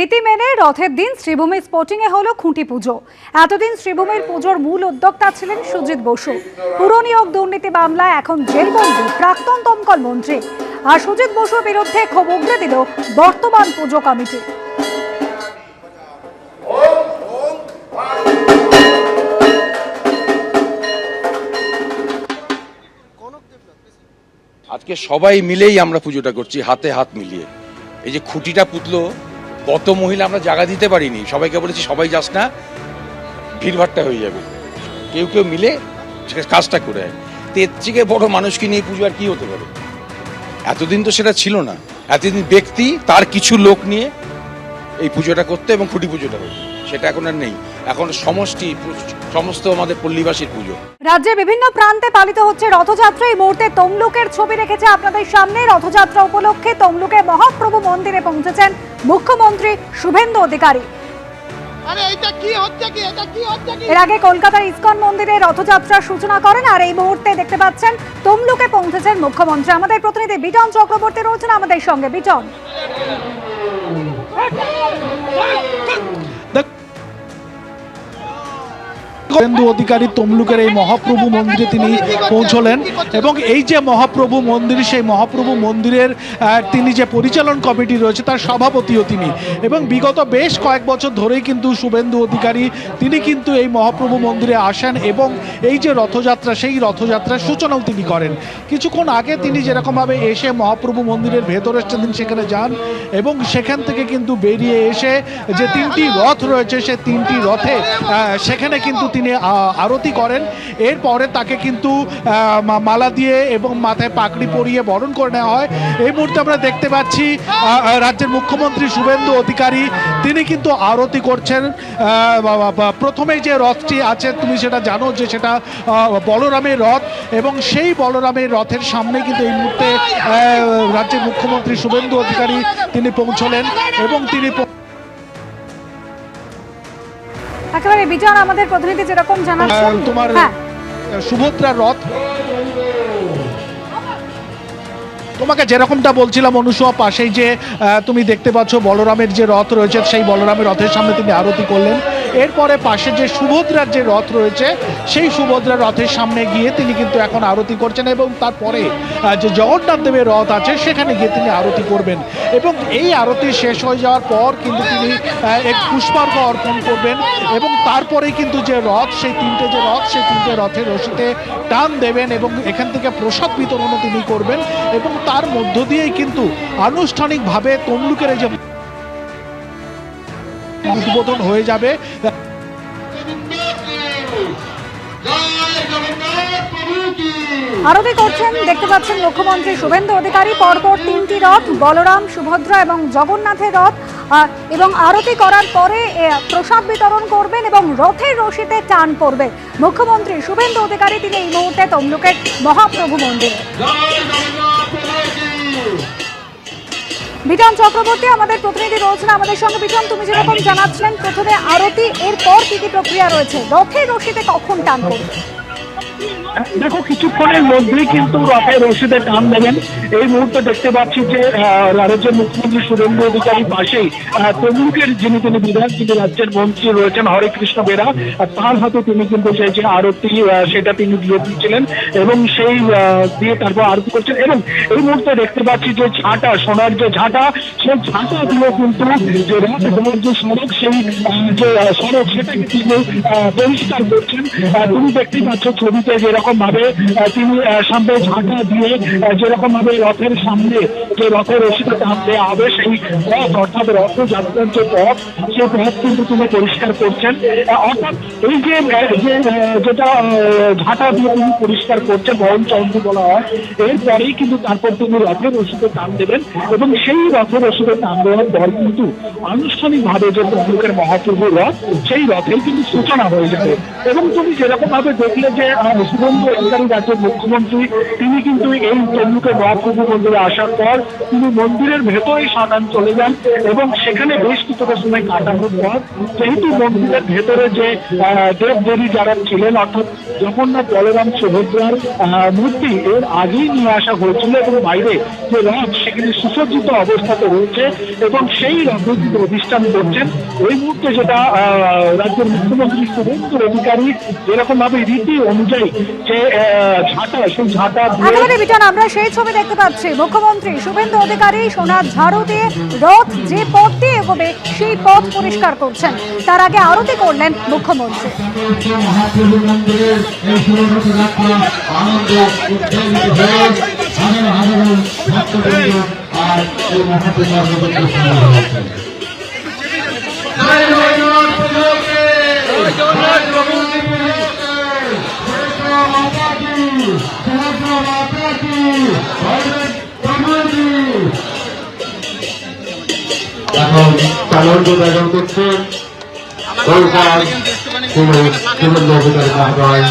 রীতি মেনে রথের দিন শ্রীভূমি স্পোর্টিং এ হলো খুঁটি পুজো। এতদিন শ্রীভূমির পুজোর মূল উদ্যোক্তা ছিলেন সুজিত বসু। পুরনিয়োগ দুর্নীতি মামলায় এখন জেলবন্দি প্রাক্তন দমকল মন্ত্রী। আর সুজিত বসুর বিরুদ্ধে ক্ষোভ উগরে দিল বর্তমান পুজো কমিটি। আজকে সবাই মিলেই আমরা পুজোটা করছি, হাতে হাত মিলিয়ে। এই যে খুঁটিটা পুতলো, কত মহিলা আমরা জায়গা দিতে পারিনি, সবাইকে বলেছি সবাই যাস না, ভিড়ভাট্টা হয়ে যাবে। কেউ কেউ মিলে কাজটা করে। তো এর থেকে বড় মানুষকে নিয়ে পুজো আর কি হতে পারে? এতদিন তো সেটা ছিল না। এতদিন ব্যক্তি তার কিছু লোক নিয়ে এই পুজোটা করতে এবং খুঁটি পুজোটা হতো, সেটা এখন আর নেই। এখন সমস্ত আমাদের পল্লীবাসীর পুজো। রাজ্যের বিভিন্ন প্রান্তে পালিত হচ্ছে রথযাত্রা। এই মুহূর্তে তমলুকের ছবি রেখেছে আপনাদের সামনে। রথযাত্রা উপলক্ষে তমলুকে মহাপ্রভু মন্দিরে পৌঁছেছেন মুখ্যমন্ত্রী শুভেন্দু অধিকারী। এর আগে কলকাতার ইসকন মন্দিরে রথযাত্রার সূচনা করেন। আর এই মুহূর্তে দেখতে পাচ্ছেন তমলুকে পৌঁছেছেন মুখ্যমন্ত্রী। আমাদের প্রতিনিধি বিটন চক্রবর্তী রয়েছেন আমাদের সঙ্গে। বিটন, শুভেন্দু অধিকারী তমলুকের এই মহাপ্রভু মন্দিরে তিনি পৌঁছলেন এবং এই যে মহাপ্রভু মন্দির, সেই মহাপ্রভু মন্দিরের তিনি যে পরিচালন কমিটি রয়েছে তার সভাপতিও তিনি। এবং বিগত বেশ কয়েক বছর ধরেই কিন্তু শুভেন্দু অধিকারী তিনি কিন্তু এই মহাপ্রভু মন্দিরে আসেন এবং এই যে রথযাত্রা, সেই রথযাত্রার সূচনাও তিনি করেন। কিছুক্ষণ আগে তিনি যেরকমভাবে এসে মহাপ্রভু মন্দিরের ভেতরে তিনি সেখানে যান এবং সেখান থেকে কিন্তু বেরিয়ে এসে যে তিনটি রথ রয়েছে সে তিনটি রথে সেখানে কিন্তু তিনি আরতি করেন। এরপরে তাকে কিন্তু মালা দিয়ে এবং মাথায় পাগড়ি পরিয়ে বরণ করে নেওয়া হয়। এই মুহূর্তে আমরা দেখতে পাচ্ছি রাজ্যের মুখ্যমন্ত্রী শুভেন্দু অধিকারী তিনি কিন্তু আরতি করছেন। প্রথমেই যে রথটি আছে তুমি সেটা জানো যে সেটা বলরামের রথ এবং সেই বলরামের রথের সামনে কিন্তু এই মুহূর্তে রাজ্যের মুখ্যমন্ত্রী শুভেন্দু অধিকারী তিনি পৌঁছলেন এবং তিনি একেবারে বিজন আমাদের প্রতিনিধি যেরকম জানাচ্ছেন তোমার সুভদ্রার রথ, তোমাকে যেরকমটা বলছিলাম অনুসভা, পাশেই যে তুমি দেখতে পাচ্ছ বলরামের যে রথ রয়েছে সেই বলরামের রথের সামনে তিনি আরতি করলেন। এরপরে পাশে যে সুভদ্রার যে রথ রয়েছে সেই সুভদ্রার রথের সামনে গিয়ে তিনি কিন্তু এখন আরতি করছেন এবং তারপরে যে জগন্নাথ দেবের রথ আছে সেখানে গিয়ে তিনি আরতি করবেন এবং এই আরতি শেষ হয়ে যাওয়ার পর কিন্তু তিনি এক পুষ্পার্ঘ্য অর্পণ করবেন এবং তারপরে কিন্তু যে রথ, সেই তিনটে যে রথ, সেই তিনটে রথের রশিতে টান দেবেন এবং এখান থেকে প্রসাদ বিতরণও তিনি করবেন এবং তার মধ্য দিয়েই কিন্তু আনুষ্ঠানিকভাবে তমলুকের যে উদ্বোধন হয়ে যাবে। আরতি করছেন দেখতে পাচ্ছেন মুখ্যমন্ত্রী শুভেন্দু অধিকারী। পরপর তিনটি রথ, বলরাম, সুভদ্রা এবং জগন্নাথের রথ, এবং আরতি করার পরে প্রসাদ বিতরণ করবেন এবং রথের রশিতে টান পড়বে মুখ্যমন্ত্রী শুভেন্দু অধিকারী। তিনি এই মুহূর্তে তমলুকের মহাপ্রভু মন্দিরে। বিটন চক্রবর্তী আমাদের প্রতিনিধি রয়েছেন আমাদের সঙ্গে। বিটন, তুমি যেরকম জানাচ্ছিলেন প্রথমে আরতি, এরপর কি কি প্রক্রিয়া রয়েছে, রথের রশিতে কখন টান পড়বে? দেখো, কিছুক্ষণের মধ্যেই কিন্তু রথের রশিদে টান দেবেন। এই মুহূর্তে দেখতে পাচ্ছি যে রাজ্যের মুখ্যমন্ত্রী শুভেন্দু অধিকারী পাশেই তমলুকের যিনি বিধায়ক, যিনি রাজ্যের মন্ত্রী রয়েছেন হরে কৃষ্ণ বেরা, তার হাতে তিনি কিন্তু সেই যে আরতি সেটা তিনি দিয়ে দিচ্ছিলেন এবং সেই দিয়ে তারপর আরতি করছেন। এবং এই মুহূর্তে দেখতে পাচ্ছি যে ঝাঁটা, সোনার যে ঝাঁটা, সেই ঝাঁটা দিয়ে কিন্তু যে রথ যে সড়ক, সেই যে সড়ক সেটাকে তিনি পরিষ্কার করছেন। তুমি দেখতে পাচ্ছ ছবিতে যেরকম ভাবে তিনি সামনে ঝাঁটা দিয়ে যেরকম ভাবে রথের সামনে যে রথের রশিতে টান দেওয়া হবে সেই পথ, অর্থাৎ রথযাত্রার যে পথ, সেই পথ কিন্তু তিনি পরিষ্কার করছেন। অর্থাৎ এই যে যেটা ঝাঁটা দিয়ে তিনি পরিষ্কার করছেন, বরণ চন্দ্র বলা হয়, এরপরেই কিন্তু তারপর তিনি রথের রশিতে টান দেবেন এবং সেই রথের রশিতে টান দেওয়ার পর কিন্তু আনুষ্ঠানিকভাবে যে তমলুকের মহাপ্রভু রথ, সেই রথের কিন্তু সূচনা হয়ে যাবে। এবং তুমি যেরকম ভাবে দেখলে যে শুভেন্দু অধিকারী রাজ্যের মুখ্যমন্ত্রী তিনি কিন্তু এই তমলুকের মহাপ্রভু মন্দিরে আসার পর তিনি মন্দিরের ভেতরেই সাধারণ চলে যান এবং সেখানে বেশ কিছুটা সময় কাটানোর পর যেহেতু মন্দিরের ভেতরে যে দেব দেবী যারা ছিলেন, অর্থাৎ জগন্নাথ বলরাম সুভদ্রার মূর্তি এর আগেই নিয়ে আসা হয়েছিল এবং বাইরে যে রথ সেখানে সুসজ্জিত অবস্থাতে রয়েছে এবং সেই রথে কিন্তু অধিষ্ঠান করছেন এই মুহূর্তে যেটা রাজ্যের মুখ্যমন্ত্রী শুভেন্দু অধিকারী যেরকম ভাবে রীতি অনুযায়ী যে ঝাঁটা সেই ঝাঁটা একেবারে বিটান আমরা সেই ছবি দেখতে পাচ্ছি মুখ্যমন্ত্রী শুভেন্দু অধিকারী সোনার ঝাড়ু দিয়ে রথ যে পথ দিয়ে এগোবে সেই পথ পরিষ্কার করছেন। তার আগে আরতি করলেন মুখ্যমন্ত্রী। এখন তালন্ত ব্যবহার করছেন শুভেন্দু অধিকারী মহোদয়।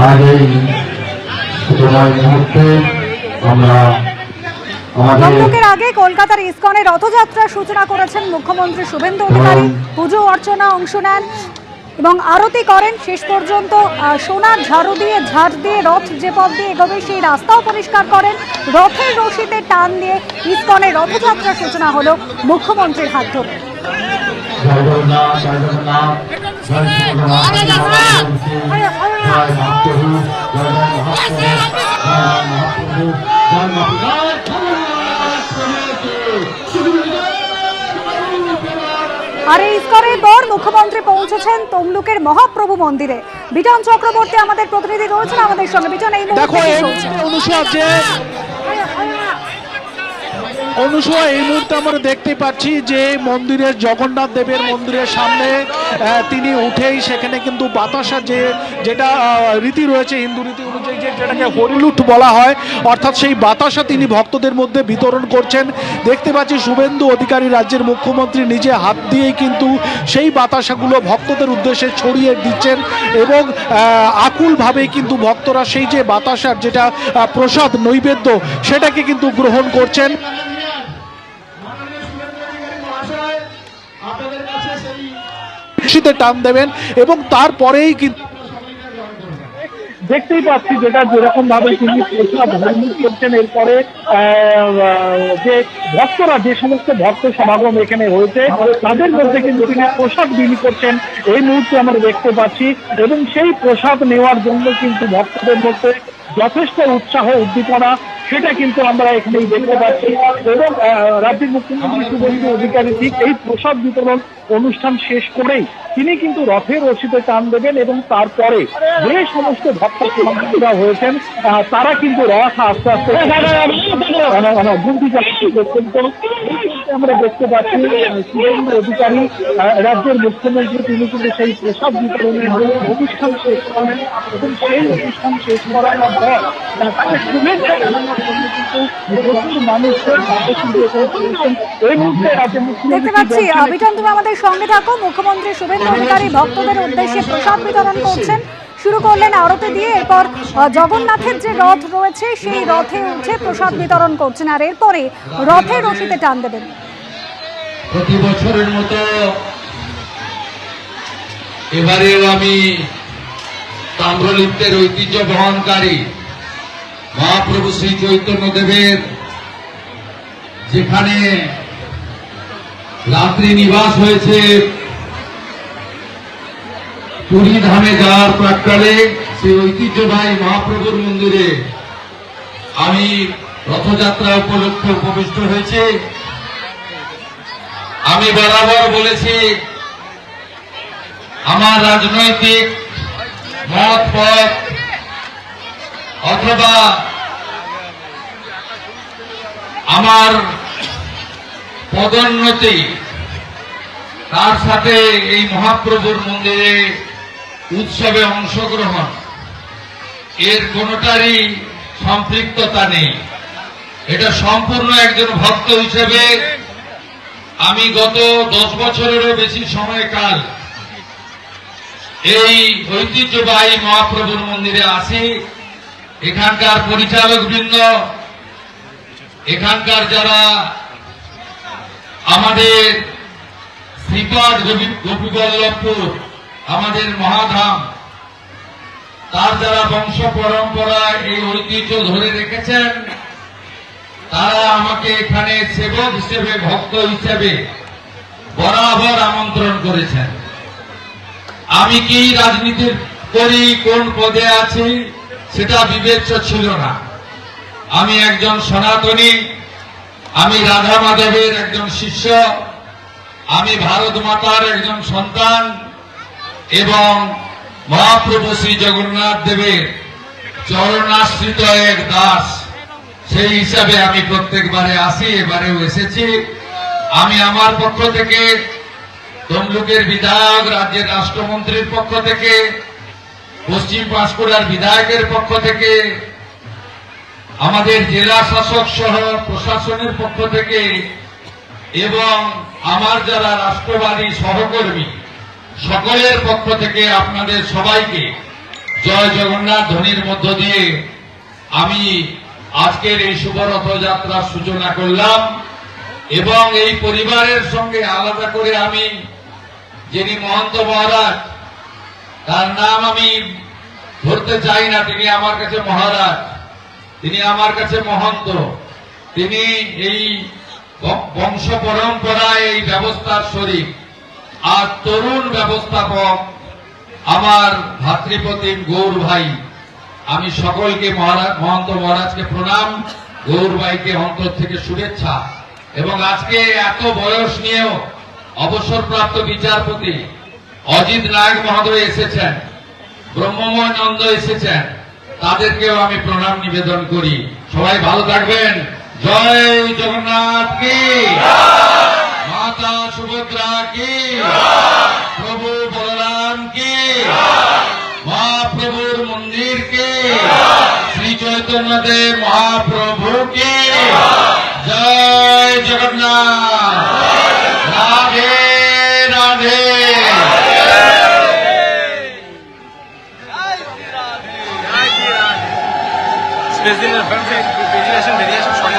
আর এই সময় মুহূর্তে আমরা বৈঠকের আগে কলকাতার ইসকনে রথযাত্রার সূচনা করেছেন মুখ্যমন্ত্রী শুভেন্দু অধিকারী। পুজো অর্চনা অংশ নেন এবং আরতি করেন। শেষ পর্যন্ত সোনার ঝাড়ু দিয়ে ঝাড় দিয়ে রথ যে পথ দিয়ে এগোবে সেই রাস্তাও পরিষ্কার করেন। রথের রশিতে টান দিয়ে ইসকনে রথযাত্রার সূচনা হলো মুখ্যমন্ত্রীর হাত ধরে। আর এই ইসকনের পর মুখ্যমন্ত্রী পৌঁছেছেন তমলুকের মহাপ্রভু মন্দিরে। বিটন চক্রবর্তী আমাদের প্রতিনিধি রয়েছেন আমাদের সঙ্গে। বিটন, এই অনুসূয়া এই মুহূর্তে আমরা দেখতে পাচ্ছি যে মন্দিরের জগন্নাথ দেবের মন্দিরের সামনে তিনি উঠেই সেখানে কিন্তু বাতাসা যেটা রীতি রয়েছে হিন্দু রীতি অনুযায়ী যেটাকে হরিলুট বলা হয়, অর্থাৎ সেই বাতাসা তিনি ভক্তদের মধ্যে বিতরণ করছেন। দেখতে পাচ্ছি শুভেন্দু অধিকারী রাজ্যের মুখ্যমন্ত্রী নিজে হাত দিয়েই কিন্তু সেই বাতাসাগুলো ভক্তদের উদ্দেশ্যে ছড়িয়ে দিচ্ছেন এবং আকুলভাবেই কিন্তু ভক্তরা সেই যে বাতাসার যেটা প্রসাদ নৈবেদ্য সেটাকে কিন্তু গ্রহণ করছেন। টান দেবেন এবং তারপরেই কিন্তু দেখতেই পাচ্ছি যেটা যেরকম ভাবে তিনি করছেন। এরপরে যে ভক্তরা যে সমস্ত ভক্ত সমাগম এখানে হয়েছে তাদের মধ্যে কিন্তু তিনি প্রসাদ বিলি করছেন এই মুহূর্তে আমরা দেখতে পাচ্ছি এবং সেই প্রসাদ নেওয়ার জন্য কিন্তু ভক্তদের মধ্যে যথেষ্ট উৎসাহ উদ্দীপনা সেটা কিন্তু আমরা এখানেই দেখতে পাচ্ছি এবং রাজ্যের মুখ্যমন্ত্রী শুভেন্দু অধিকারী ঠিক এই প্রসাদ বিতরণ অনুষ্ঠান শেষ করেই তিনি কিন্তু রথের রশিতে টান দেবেন এবং তারপরে যে সমস্ত ভক্ত সমাগমরা হয়েছেন তারা কিন্তু রথ আস্তে আস্তে আমরা দেখতে পাচ্ছি শুভেন্দু অধিকারী রাজ্যের মুখ্যমন্ত্রী তিনি কিন্তু সেই প্রসাদ বিতরণের অনুষ্ঠান শেষ করেন এবং সেই অনুষ্ঠান শেষ করার পর দেখতে পাচ্ছি বিটন, তুমি আমাদের সঙ্গে থাকো। মুখ্যমন্ত্রী শুভেন্দু অধিকারী ভক্তদের উদ্দেশ্যে প্রসাদ বিতরণ করছেন, শুরু করলেন আরতি দিয়ে। এরপর জগন্নাথের যে রথ রয়েছে সেই রথে উঠে প্রসাদ বিতরণ করছেন আর এরপরে রথের রশিতে টান দেবেন। প্রতি বছরের মতো এবারেও আমি তাম্রলিপ্তের ঐতিহ্য বহনকারী মহাপ্রভু শ্রী চৈতন্য দেবের যেখানে রাত্রি নিবাস হয়েছে পুরী ধামে যাওয়ার প্রাক্কালে সেই ঐতিহ্যবাহী মহাপ্রভুর মন্দিরে আমি রথযাত্রা উপলক্ষে উপবিষ্ট হয়েছে। আমি বরাবর বলেছি আমার রাজনৈতিক মত পথ অথবা আমার পদোন্নতি তার সাথে এই মহাপ্রভুর মন্দিরে উৎসবে অংশগ্রহণ এর কোনোটারই সম্পৃক্ততা নেই। এটা সম্পূর্ণ একজন ভক্ত হিসেবে আমি গত 10 বছরেরও বেশি সময়কাল এই ঐতিহ্যবাহী মহাপ্রভুর মন্দিরে আসি। এখানকার পরিচালকবৃন্দ, এখানকার যারা আমাদের শ্রীপাদ গোপীবল্লভপুর, আমাদের মহাধাম, তার যারা বংশ পরম্পরা এই ঐতিহ্য ধরে রেখেছেন, তারা আমাকে এখানে সেবক হিসেবে, ভক্ত হিসেবে বরাবর আমন্ত্রণ করেছেন। আমি কি রাজনীতি করি, কোন পদে আছি, সেটা বিবেচ্য ছিল না। আমি একজন সনাতনী, আমি রাধা মাধবের একজন শিষ্য, আমি ভারত মাতার একজন সন্তান এবং মহাপ্রভু শ্রী জগন্নাথ দেবের চরণাশ্রিত এক দাস। সেই হিসাবে আমি প্রত্যেকবারে আসি, এবারেও এসেছি। আমি আমার পক্ষ থেকে, তমলুকের বিধায়ক, রাজ্যের রাষ্ট্রমন্ত্রীর পক্ষ থেকে, পশ্চিম পাঁশকুড়ার বিধায়কের পক্ষ থেকে, আমাদের জেলা শাসক সহ প্রশাসনের পক্ষ থেকে এবং আমার যারা রাষ্ট্রবাদী সহকর্মী সকলের পক্ষ থেকে আপনাদের সবাইকে জয় জগন্নাথ ধ্বনির মধ্য দিয়ে আমি আজকের এই শুভ রথযাত্রার সূচনা করলাম। এবং এই পরিবারের সঙ্গে আলাদা করে আমি যিনি মহন্ত মহারাজ, তার নাম আমি ধরতে চাই না, তিনি আমার কাছে মহারাজ, তিনি আমার কাছে মহন্ত, তিনি এই বংশ পরম্পরায় এই ব্যবস্থার শরীর আর তরুণ ব্যবস্থাপক আমার ভাতৃপ্রতিম গৌর ভাই। আমি সকলকে মহন্ত মহারাজকে প্রণাম, গৌর ভাইকে অন্তর থেকে শুভেচ্ছা। এবং আজকে এত বয়স নিয়েও অবসরপ্রাপ্ত বিচারপতি অজিত নায়ক মহোদয় এসেছেন, ব্রহ্মময় নন্দ এসেছেন, তাদেরকেও আমি প্রণাম নিবেদন করি। সবাই ভালো থাকবেন। জয় জগন্নাথ কি, মাতা সুভদ্রা কি, প্রভু বলরাম কি, মহাপ্রভুর মন্দির কে, শ্রী চৈতন্য দেব মহাপ্রভু কে, জয় জগন্নাথ। রাধে রাধে। প্রেসিডেন্টের ফ্রেন্ড ভেরিয়েশন সরি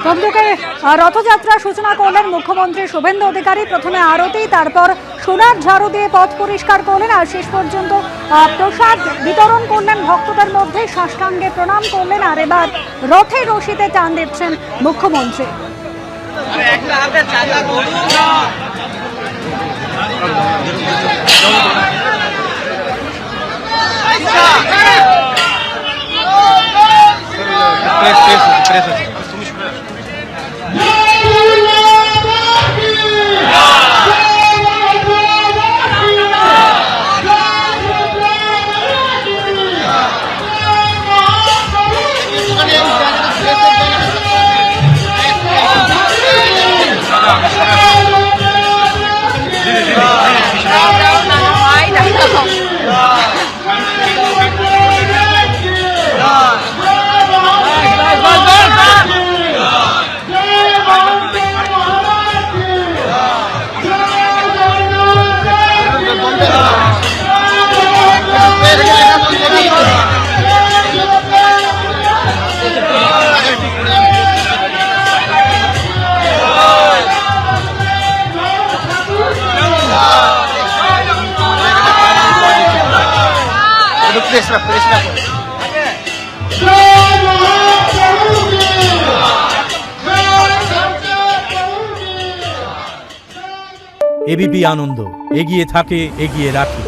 তমলুকে রথযাত্রা সূচনা করলেন মুখ্যমন্ত্রী শুভেন্দু অধিকারী। প্রথমে আরতি, তারপর সোনার ঝাড়ু দিয়ে পথ পরিষ্কার করলেন আর শেষ পর্যন্ত প্রসাদ বিতরণ করলেন ভক্তদের মধ্যে, সাষ্টাঙ্গে প্রণাম করলেন। আর এবার রথে রশিতে টান দিচ্ছেন মুখ্যমন্ত্রী। এবিপি আনন্দ, এগিয়ে থাকে, এগিয়ে রাখে।